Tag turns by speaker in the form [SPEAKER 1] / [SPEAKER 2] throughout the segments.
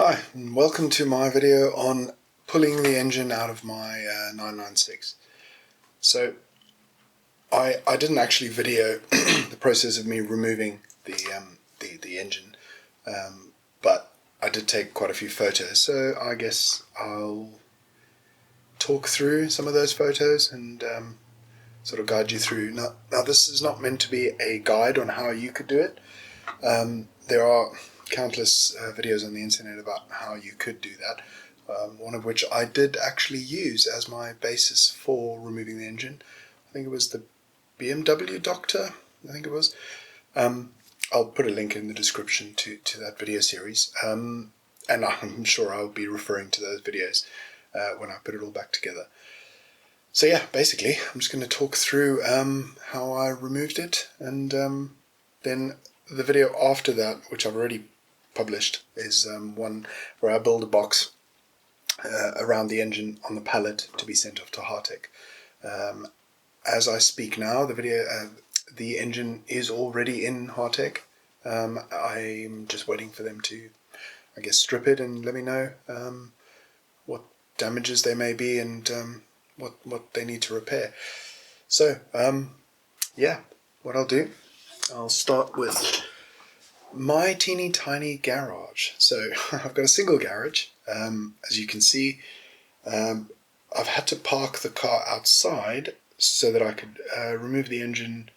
[SPEAKER 1] Hi, and welcome to my video on pulling the engine out of my 996. So I didn't actually video the process of me removing the engine, but I did take quite a few photos, so I guess I'll talk through some of those photos and sort of guide you through. Now this is not meant to be a guide on how you could do it. There are countless videos on the internet about how you could do that, one of which I did actually use as my basis for removing the engine. I think it was the BMW Doctor, I think it was. I'll put a link in the description to that video series, and I'm sure I'll be referring to those videos when I put it all back together. So yeah, basically I'm just going to talk through how I removed it, and then the video after that, which I've already published, is one where I build a box around the engine on the pallet to be sent off to Hartech. As I speak now, the engine is already in Hartech. I'm just waiting for them to, I guess, strip it and let me know what damages there may be and what they need to repair. So yeah, what I'll do, I'll start with my teeny tiny garage. So I've got a single garage. As you can see, I've had to park the car outside so that I could remove the engine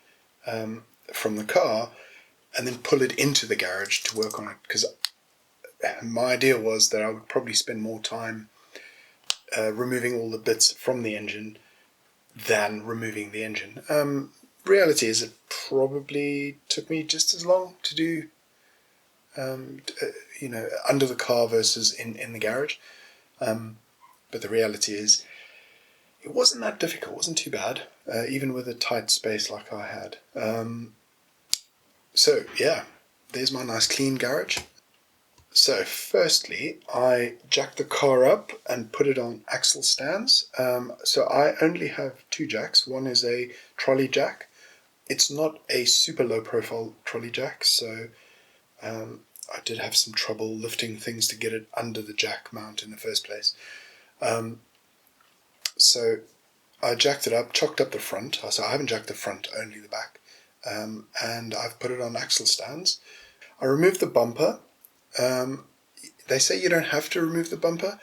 [SPEAKER 1] from the car and then pull it into the garage to work on it, because my idea was that I would probably spend more time removing all the bits from the engine than removing the engine. Reality is it probably took me just as long to do under the car versus in the garage. But the reality is it wasn't that difficult, it wasn't too bad, even with a tight space like I had. So yeah, there's my nice clean garage. So firstly, I jacked the car up and put it on axle stands. So I only have two jacks. One is a trolley jack. It's not a super low profile trolley jack, so I did have some trouble lifting things to get it under the jack mount in the first place. So I jacked it up, chocked up the front. So I haven't jacked the front, only the back. And I've put it on axle stands. I removed the bumper. They say you don't have to remove the bumper,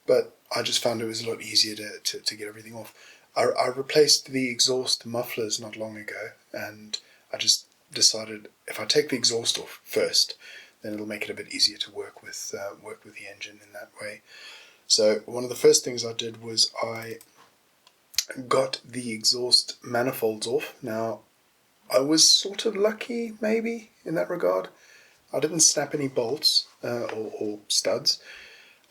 [SPEAKER 1] but I just found it was a lot easier to get everything off. I replaced the exhaust mufflers not long ago, and I just decided if I take the exhaust off first, then it'll make it a bit easier to work with the engine in that way. So one of the first things I did was I got the exhaust manifolds off. Now, I was sort of lucky, maybe, in that regard. I didn't snap any bolts or studs,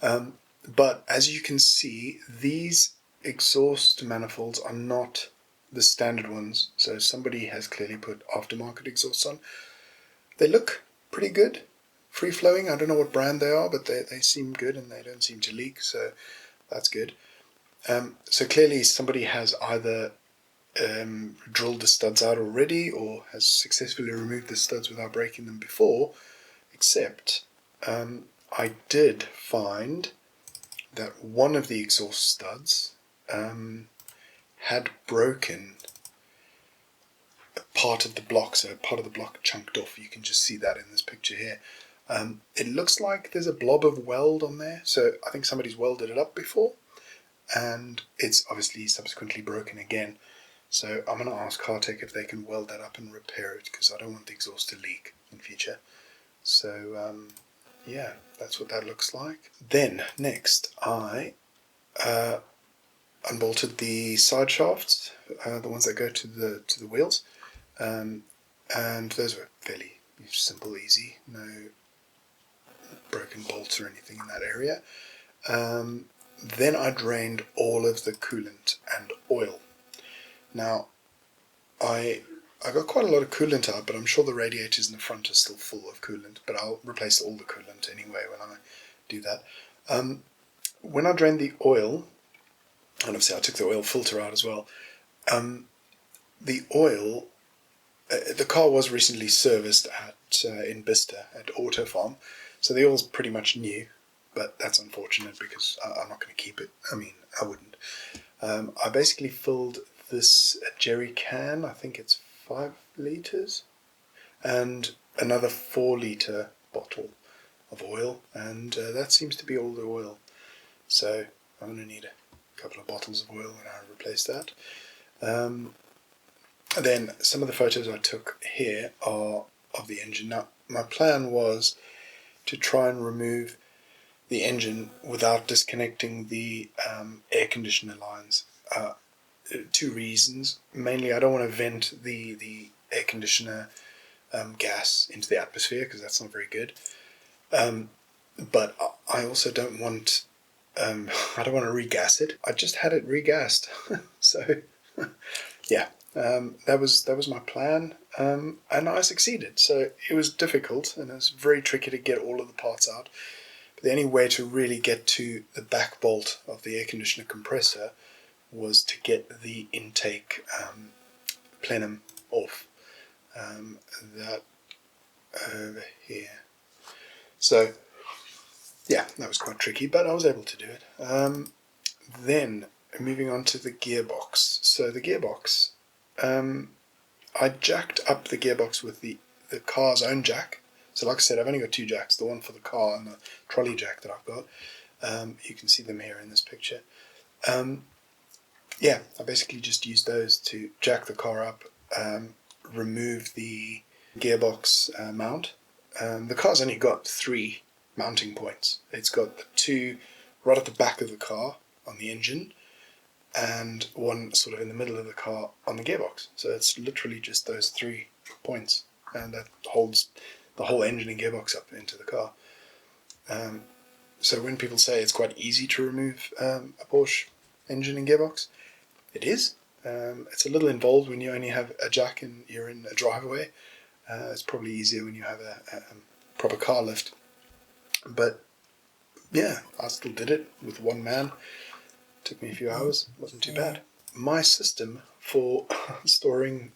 [SPEAKER 1] but as you can see, these exhaust manifolds are not the standard ones, so somebody has clearly put aftermarket exhausts on. They look pretty good, free-flowing. I don't know what brand they are, but they seem good and they don't seem to leak, so that's good. So clearly somebody has either drilled the studs out already or has successfully removed the studs without breaking them before, except I did find that one of the exhaust studs had broken part of the block, so part of the block chunked off. You can just see that in this picture here. It looks like there's a blob of weld on there, so I think somebody's welded it up before, and it's obviously subsequently broken again. So I'm going to ask Hartech if they can weld that up and repair it, because I don't want the exhaust to leak in future. So yeah, that's what that looks like. Then next I unbolted the side shafts, the ones that go to the wheels, and those were fairly simple, easy, no broken bolts or anything in that area. Then I drained all of the coolant and oil. Now I got quite a lot of coolant out, but I'm sure the radiators in the front are still full of coolant, but I'll replace all the coolant anyway when I do that. When I drained the oil, and obviously I took the oil filter out as well, the oil, the car was recently serviced in Bicester at Auto Farm, so the oil's pretty much new. but that's unfortunate because I'm not going to keep it. I mean, I wouldn't. I basically filled this jerry can, I think it's 5 litres, and another 4-litre bottle of oil, and that seems to be all the oil. So I'm going to need a couple of bottles of oil when I replace that. Then some of the photos I took here are of the engine. Now, my plan was to try and remove the engine without disconnecting the air conditioner lines. 2 reasons. Mainly, I don't want to vent the air conditioner gas into the atmosphere because that's not very good. But I also don't want I don't want to regas it. I just had it regassed, so yeah. That was my plan, and I succeeded. So it was difficult, and it was very tricky to get all of the parts out. But the only way to really get to the back bolt of the air conditioner compressor was to get the intake plenum off. That over here. So yeah, that was quite tricky, but I was able to do it. Then moving on to the gearbox. So the gearbox, I jacked up the gearbox with the car's own jack. So like I said, I've only got 2 jacks, the one for the car and the trolley jack that I've got. You can see them here in this picture. Yeah, I basically just used those to jack the car up, remove the gearbox mount. The car's only got 3 mounting points. It's got the 2 right at the back of the car on the engine, and 1 sort of in the middle of the car on the gearbox. So it's literally just those 3 points, and that holds the whole engine and gearbox up into the car. So when people say it's quite easy to remove a Porsche engine and gearbox, it is. It's a little involved when you only have a jack and you're in a driveway. It's probably easier when you have a proper car lift. But yeah, I still did it with 1 man. Took me a few hours. Wasn't too bad. My system for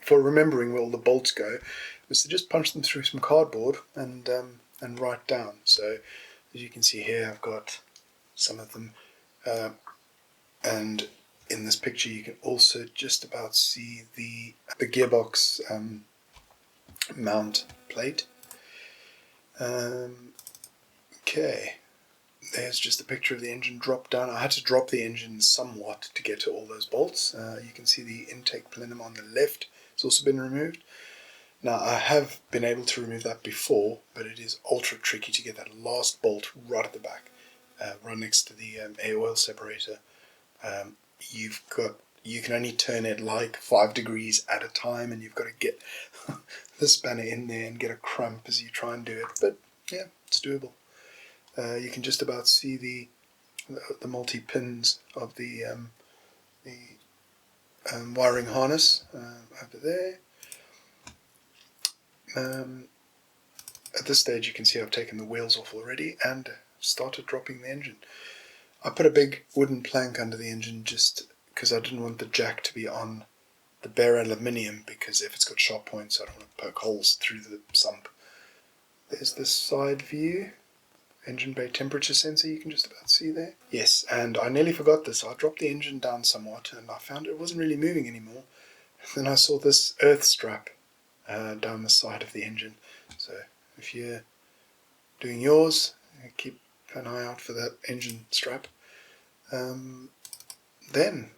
[SPEAKER 1] remembering where all the bolts go was to just punch them through some cardboard and write down. So as you can see here, I've got some of them, and in this picture you can also just about see the gearbox mount plate. Okay, there's just a picture of the engine drop down. I had to drop the engine somewhat to get to all those bolts. You can see the intake plenum on the left. It's also been removed. Now, I have been able to remove that before, but it is ultra tricky to get that last bolt right at the back, right next to the air oil separator. You can only turn it like 5 degrees at a time, and you've got to get the spanner in there and get a cramp as you try and do it. But yeah, it's doable. You can just about see the multi-pins of the wiring harness over there. At this stage you can see I've taken the wheels off already and started dropping the engine. I put a big wooden plank under the engine just because I didn't want the jack to be on the bare aluminium, because if it's got sharp points I don't want to poke holes through the sump. There's this side view. Engine bay temperature sensor you can just about see there. Yes, and I nearly forgot this. I dropped the engine down somewhat and I found it wasn't really moving anymore. Then I saw this earth strap down the side of the engine. So if you're doing yours, keep an eye out for that engine strap. Then,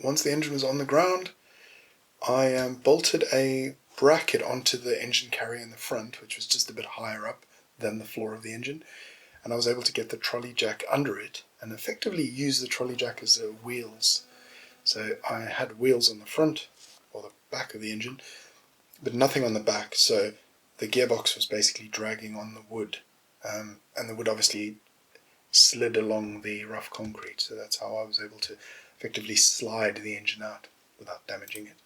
[SPEAKER 1] once the engine was on the ground, I bolted a bracket onto the engine carrier in the front, which was just a bit higher up than the floor of the engine. And I was able to get the trolley jack under it and effectively use the trolley jack as wheels. So I had wheels on the front or the back of the engine, but nothing on the back. So the gearbox was basically dragging on the wood, and the wood obviously slid along the rough concrete. So that's how I was able to effectively slide the engine out without damaging it.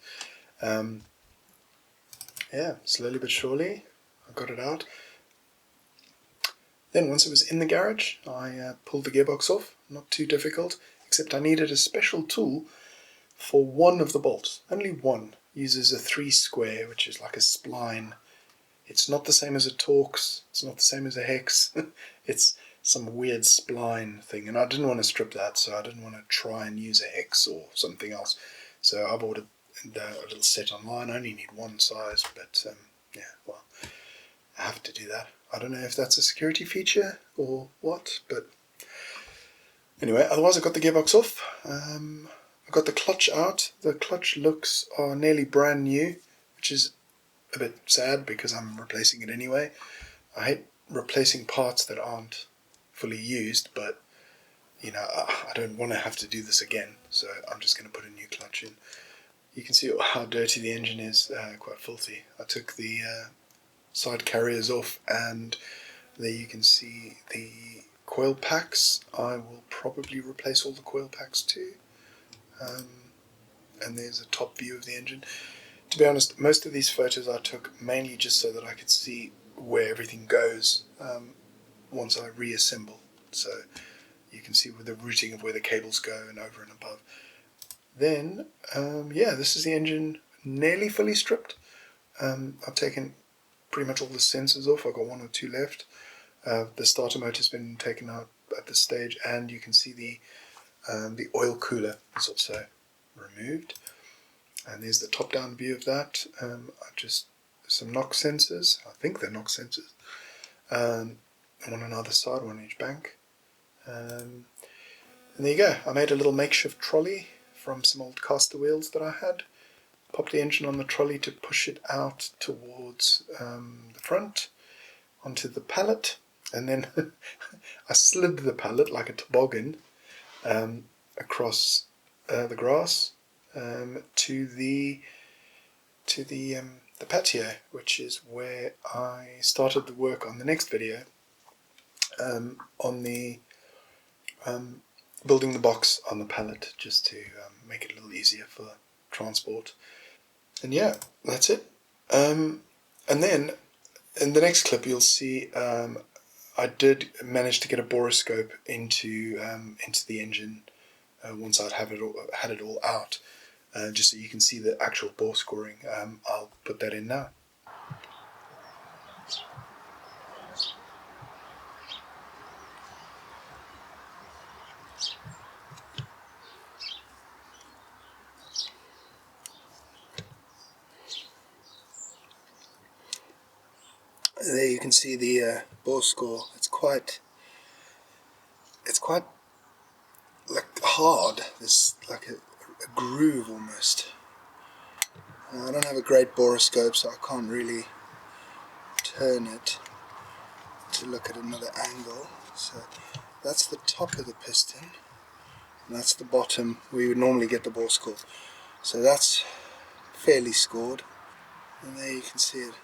[SPEAKER 1] Yeah, slowly but surely I got it out. Then once it was in the garage, I pulled the gearbox off. Not too difficult, except I needed a special tool for one of the bolts. Only one. Uses a 3 square, which is like a spline. It's not the same as a Torx. It's not the same as a hex. It's some weird spline thing, and I didn't want to strip that, so I didn't want to try and use a hex or something else. So I bought a little set online. I only need one size, but yeah, well, I have to do that. I don't know if that's a security feature or what, but anyway, otherwise I got the gearbox off. I got the clutch out. The clutch looks are nearly brand new, which is a bit sad because I'm replacing it anyway. I hate replacing parts that aren't fully used, but you know, I don't want to have to do this again, so I'm just going to put a new clutch in. You can see how dirty the engine is, quite filthy. I took the side carriers off, and there you can see the coil packs. I will probably replace all the coil packs too. And there's a top view of the engine. To be honest, most of these photos I took mainly just so that I could see where everything goes once I reassemble. So you can see with the routing of where the cables go and over and above. Then, yeah, this is the engine nearly fully stripped. I've taken pretty much all the sensors off. I've got one or two left. The starter motor's been taken out at this stage, and you can see the oil cooler is also removed. And there's the top-down view of that. Just some knock sensors. I think they're knock sensors. One on either side, one on each bank. And there you go. I made a little makeshift trolley from some old caster wheels that I had. Popped the engine on the trolley to push it out towards the front onto the pallet, and then I slid the pallet like a toboggan across the grass to the patio, which is where I started the work on the next video on the building the box on the pallet, just to make it a little easier for transport. And yeah, that's it. And then in the next clip you'll see I did manage to get a borescope into the engine once I'd had it all out, just so you can see the actual bore scoring. I'll put that in now. There you can see the bore score. It's quite like hard. There's like a groove almost. I don't have a great borescope, so I can't really turn it to look at another angle. So that's the top of the piston, and that's the bottom where you would normally get the bore score. So that's fairly scored, and there you can see it,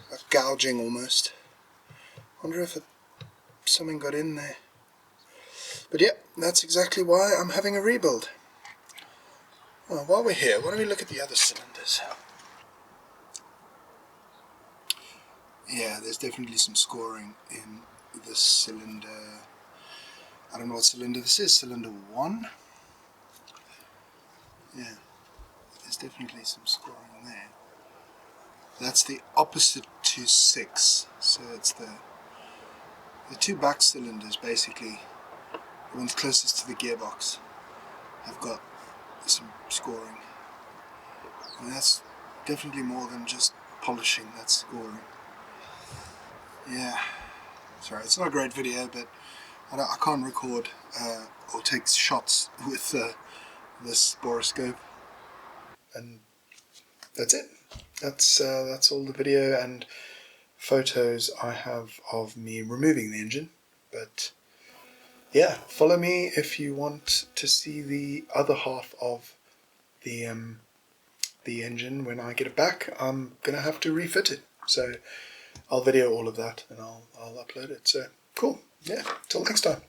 [SPEAKER 1] like gouging almost. Wonder if something got in there. But yeah, that's exactly why I'm having a rebuild. Well, while we're here, why don't we look at the other cylinders? Yeah, there's definitely some scoring in this cylinder. I don't know what cylinder this is, cylinder 1? Yeah, there's definitely some scoring there. That's the opposite to 6, so it's the two back cylinders, basically, the ones closest to the gearbox, have got some scoring. And that's definitely more than just polishing, that's scoring. Yeah, sorry, it's not a great video, but I can't record or take shots with this borescope. And that's it. That's all the video and photos I have of me removing the engine. But yeah, follow me if you want to see the other half of the engine when I get it back. I'm gonna have to refit it, so I'll video all of that and I'll upload it. So cool. Yeah, till next time.